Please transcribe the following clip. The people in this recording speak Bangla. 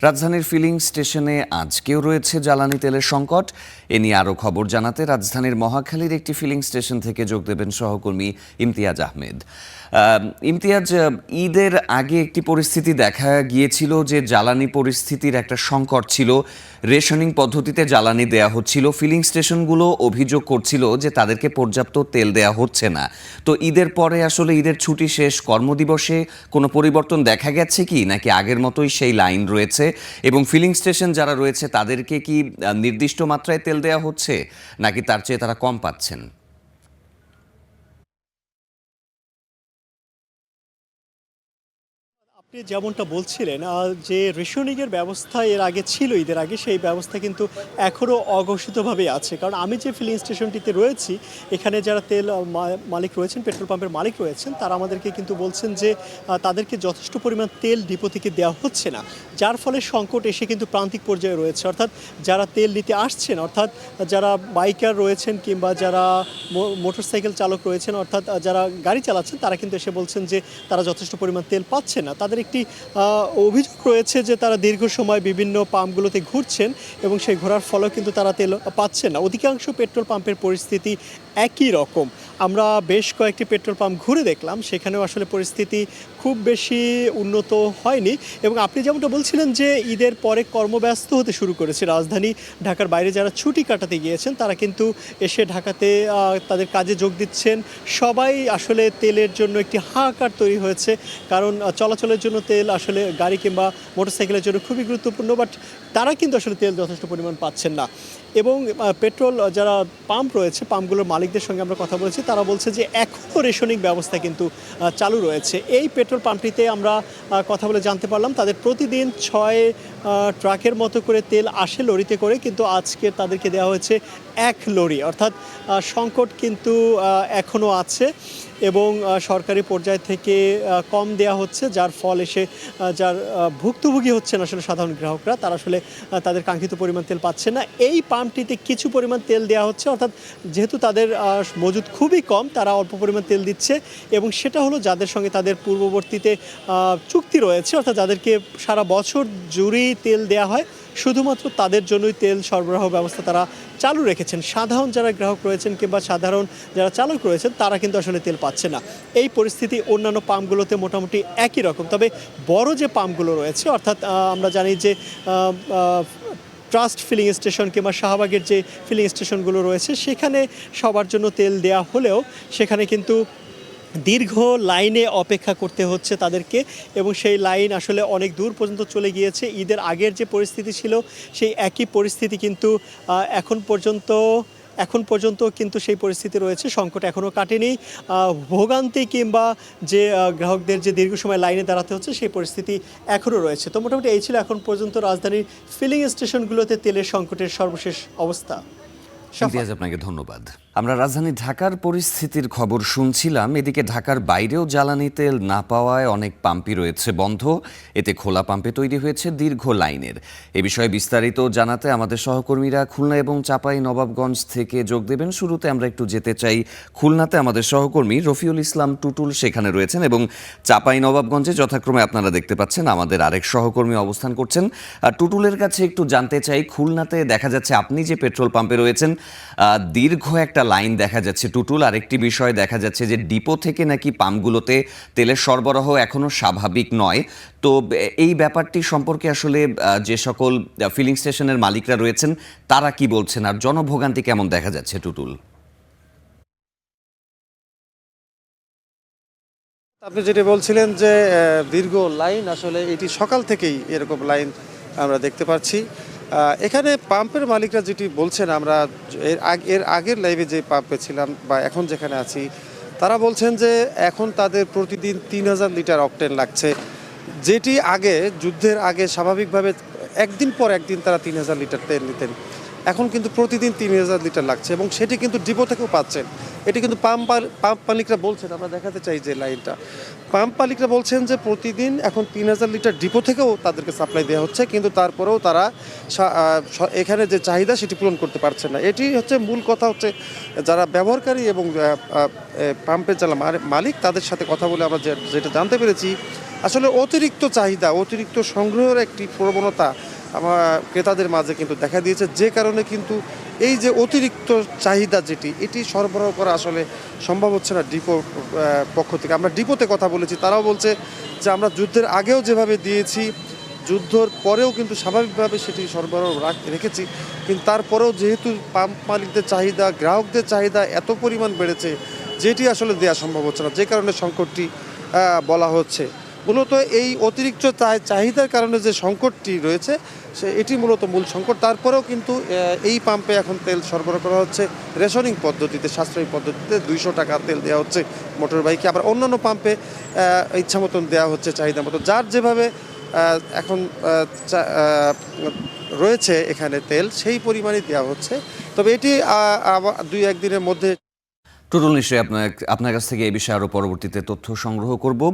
রাজধানীর ফিলিং স্টেশনে আজকেও রয়েছে জ্বালানি তেলের সংকট। এ নিয়ে আরও খবর জানাতে রাজধানীর মহাখালীর একটি ফিলিং স্টেশন থেকে যোগ দেবেন সহকর্মী ইমতিয়াজ আহমেদ। ইমতিয়াজ, ঈদের আগে একটি পরিস্থিতি দেখা গিয়েছিল যে জ্বালানি পরিস্থিতির একটা সংকট ছিল, রেশনিং পদ্ধতিতে জ্বালানি দেয়া হচ্ছিল। ফিলিং স্টেশনগুলো অভিযোগ করছিল যে তাদেরকে পর্যাপ্ত তেল দেয়া হচ্ছে না। তো ঈদের পরে আসলে ঈদের ছুটি শেষ, কর্মদিবসে কোনো পরিবর্তন দেখা গেছে কি, নাকি আগের মতোই সেই লাইন রয়েছে? এবং ফিলিং স্টেশন যারা রয়েছে তাদেরকে কি নির্দিষ্ট মাত্রায় তেল দেওয়া হচ্ছে, নাকি তার চেয়ে তারা কম পাচ্ছেন? আপনি যেমনটা বলছিলেন যে রেশনিংয়ের ব্যবস্থা এর আগে ছিল, ঈদের আগে সেই ব্যবস্থা কিন্তু এখনও অঘোষিতভাবেই আছে। কারণ আমি যে ফিলিং স্টেশনটিতে রয়েছি, এখানে যারা তেল মালিক রয়েছেন, পেট্রোল পাম্পের মালিক রয়েছেন, তারা আমাদেরকে কিন্তু বলছেন যে তাদেরকে যথেষ্ট পরিমাণ তেল ডিপো থেকে দেওয়া হচ্ছে না, যার ফলে সংকট এসে কিন্তু প্রান্তিক পর্যায়ে রয়েছে। অর্থাৎ যারা তেল নিতে আসছেন, অর্থাৎ যারা বাইকার রয়েছেন কিংবা যারা মোটরসাইকেল চালক রয়েছেন, অর্থাৎ যারা গাড়ি চালাচ্ছেন, তারা কিন্তু এসে বলছেন যে তারা যথেষ্ট পরিমাণ তেল পাচ্ছে না। তাদের একটি অভিযোগ রয়েছে যে তারা দীর্ঘ সময় বিভিন্ন পাম্পগুলোতে ঘুরছেন এবং সেই ঘোরার ফলেও কিন্তু তারা তেল পাচ্ছেন না। অধিকাংশ পেট্রোল পাম্পের পরিস্থিতি একই রকম। আমরা বেশ কয়েকটি পেট্রোল পাম্প ঘুরে দেখলাম, সেখানেও আসলে পরিস্থিতি খুব বেশি উন্নত হয়নি। এবং আপনি যেমনটা বলছিলেন যে ঈদের পরে কর্মব্যস্ত হতে শুরু করেছে রাজধানী, ঢাকার বাইরে যারা ছুটি কাটাতে গিয়েছেন তারা কিন্তু এসে ঢাকাতে তাদের কাজে যোগ দিচ্ছেন। সবাই আসলে তেলের জন্য একটি হাহাকার তৈরি হয়েছে, কারণ চলাচলের জন্য তেল আসলে গাড়ি কিংবা মোটরসাইকেলের জন্য খুবই গুরুত্বপূর্ণ, বাট তারা কিন্তু আসলে তেল যথেষ্ট পরিমাণ পাচ্ছেন না। এবং পেট্রোল যারা পাম্প রয়েছে, পাম্পগুলোর মালিকদের সঙ্গে আমরা কথা বলেছি, তারা বলছে যে এখনও রেশনিং ব্যবস্থা কিন্তু চালু রয়েছে। এই পেট্রোল পাম্পটিতে আমরা কথা বলে জানতে পারলাম তাদের প্রতিদিন 6 ট্রাকের মতো করে তেল আসে লরিতে করে, কিন্তু আজকে তাদেরকে দেওয়া হয়েছে 1 লরি। অর্থাৎ সংকট কিন্তু এখনও আছে এবং সরকারি পর্যায় থেকে কম দেয়া হচ্ছে, যার ফল এসে যার ভুক্তভোগী হচ্ছেন আসলে সাধারণ গ্রাহকরা, তারা আসলে তাদের কাঙ্ক্ষিত পরিমাণ তেল পাচ্ছে না। এই পাম্পটিতে কিছু পরিমাণ তেল দেওয়া হচ্ছে, অর্থাৎ যেহেতু তাদের মজুদ খুবই কম, তারা অল্প পরিমাণ তেল দিচ্ছে। এবং সেটা হলো যাদের সঙ্গে তাদের পূর্ববর্তীতে চুক্তি রয়েছে, অর্থাৎ যাদেরকে সারা বছর জুড়েই তেল দেওয়া হয়, শুধুমাত্র তাদের জন্যই তেল সরবরাহ ব্যবস্থা তারা চালু রেখেছেন। সাধারণ যারা গ্রাহক রয়েছেন কিংবা সাধারণ যারা চালক রয়েছেন, তারা কিন্তু আসলে তেল পাচ্ছে না। এই পরিস্থিতি অন্যান্য পাম্পগুলোতে মোটামুটি একই রকম। তবে বড় যে পাম্পগুলো রয়েছে, অর্থাৎ আমরা জানি যে ট্রাস্ট ফিলিং স্টেশন কিংবা শাহবাগের যে ফিলিং স্টেশনগুলো রয়েছে, সেখানে সবার জন্য তেল দেয়া হলেও সেখানে কিন্তু দীর্ঘ লাইনে অপেক্ষা করতে হচ্ছে তাদেরকে, এবং সেই লাইন আসলে অনেক দূর পর্যন্ত চলে গিয়েছে। ঈদের আগের যে পরিস্থিতি ছিল, সেই একই পরিস্থিতি কিন্তু এখন পর্যন্ত কিন্তু সেই পরিস্থিতি রয়েছে। সংকট এখনও কাটেনি। ভোগান্তি কিংবা যে গ্রাহকদের যে দীর্ঘ সময় লাইনে দাঁড়াতে হচ্ছে, সেই পরিস্থিতি এখনও রয়েছে। তো মোটামুটি এই ছিল এখন পর্যন্ত রাজধানীর ফিলিং স্টেশনগুলোতে তেলের সংকটের সর্বশেষ অবস্থা। ইমতিয়াজ, আপনাকে ধন্যবাদ। আমরা রাজধানী ঢাকার পরিস্থিতির খবর শুনছিলাম। এদিকে ঢাকার বাইরেও জ্বালানি তেল না পাওয়ায় অনেক পাম্পই রয়েছে বন্ধ। এতে খোলা পাম্পে তৈরি হয়েছে দীর্ঘ লাইনের। এ বিষয়ে বিস্তারিত জানাতে আমাদের সহকর্মীরা খুলনা এবং চাঁপাই নবাবগঞ্জ থেকে যোগ দেবেন। শুরুতে আমরা একটু যেতে চাই খুলনাতে। আমাদের সহকর্মী রফিউল ইসলাম টুটুল সেখানে রয়েছেন, এবং চাঁপাই নবাবগঞ্জে যথাক্রমে আপনারা দেখতে পাচ্ছেন আমাদের আরেক সহকর্মী অবস্থান করছেন। আর টুটুলের কাছে একটু জানতে চাই, খুলনাতে দেখা যাচ্ছে আপনি যে পেট্রোল পাম্পে রয়েছেন, দীর্ঘ একটা লাইন দেখা যাচ্ছে টুটুল। আরেকটি বিষয় দেখা যাচ্ছে যে ডিপো থেকে নাকি পাম্পগুলোতে তেলের সরবরাহ এখনও স্বাভাবিক নয়। তো এই ব্যাপারটি সম্পর্কে আসলে যে সকল ফিলিং স্টেশনের মালিকরা রয়েছেন তারা কি বলছেন, আর জনভোগান্তি কেমন দেখা যাচ্ছে টুটুল? আপনি যেটা বলছিলেন যে দীর্ঘ লাইন, আসলে এটি সকাল থেকেই এরকম লাইন আমরা দেখতে পাচ্ছি। এখানে পাম্পের মালিকরা যেটি বলছেন, আমরা এর আগের লাইভে যে পাম্পে ছিলাম বা এখন যেখানে আছি, তারা বলছেন যে এখন তাদের প্রতিদিন 3000 লিটার অকটেন লাগছে, যেটি আগে যুদ্ধের আগে স্বাভাবিকভাবে একদিন পর একদিন তারা 3000 লিটার তেল নিতেন। এখন কিন্তু প্রতিদিন 3000 লিটার লাগছে এবং সেটি কিন্তু ডিপো থেকেও পাচ্ছেন। এটি কিন্তু পাম্প মালিকরা বলছেন, আমরা দেখাতে চাই যে লাইনটা, পাম্প মালিকরা বলছেন যে প্রতিদিন এখন 3000 লিটার ডিপো থেকেও তাদেরকে সাপ্লাই দেওয়া হচ্ছে, কিন্তু তারপরেও তারা এখানে যে চাহিদা সেটি পূরণ করতে পারছেন না। এটি হচ্ছে মূল কথা, হচ্ছে যারা ব্যবহারকারী এবং পাম্পের যারা মালিক তাদের সাথে কথা বলে আমরা যেটা জানতে পেরেছি, আসলে অতিরিক্ত চাহিদা, অতিরিক্ত সংগ্রহের একটি প্রবণতা আমার ক্রেতাদের মাঝে কিন্তু দেখা দিয়েছে, যে কারণে কিন্তু এই যে অতিরিক্ত চাহিদা এটি সরবরাহ করা আসলে সম্ভব হচ্ছে না ডিপো পক্ষ থেকে। আমরা ডিপোতে কথা বলেছি, তারাও বলছে যে আমরা যুদ্ধের আগেও যেভাবে দিয়েছি, যুদ্ধর পরেও কিন্তু স্বাভাবিকভাবে সেটি সরবরাহ রেখেছি, কিন্তু তারপরেও যেহেতু পাম্প মালিকদের চাহিদা, গ্রাহকদের চাহিদা এত পরিমাণ বেড়েছে, যেটি আসলে দেওয়া সম্ভব হচ্ছে না, যে কারণে সংকটটি বলা হচ্ছে। মূলত এই অতিরিক্ত চাহিদার কারণে যে সংকটটি রয়েছে এটি মূলত মূল সংকট। তারপরেও কিন্তু এই পাম্পে এখন তেল সরবরাহ করা হচ্ছে রেশনিং পদ্ধতিতে, সাশ্রয়ী পদ্ধতিতে। 200 টাকা তেল দেওয়া হচ্ছে মোটর বাইকে, আবার অন্যান্য পাম্পে ইচ্ছা মতন দেওয়া হচ্ছে চাহিদা মতো, যার যেভাবে এখন রয়েছে এখানে তেল সেই পরিমাণে দেওয়া হচ্ছে। তবে এটি 2-1 দিনের মধ্যে। টুটুল, নিশ্চয়ই আপনার কাছ থেকে এই বিষয়ে আরও পরবর্তীতে তথ্য সংগ্রহ করব।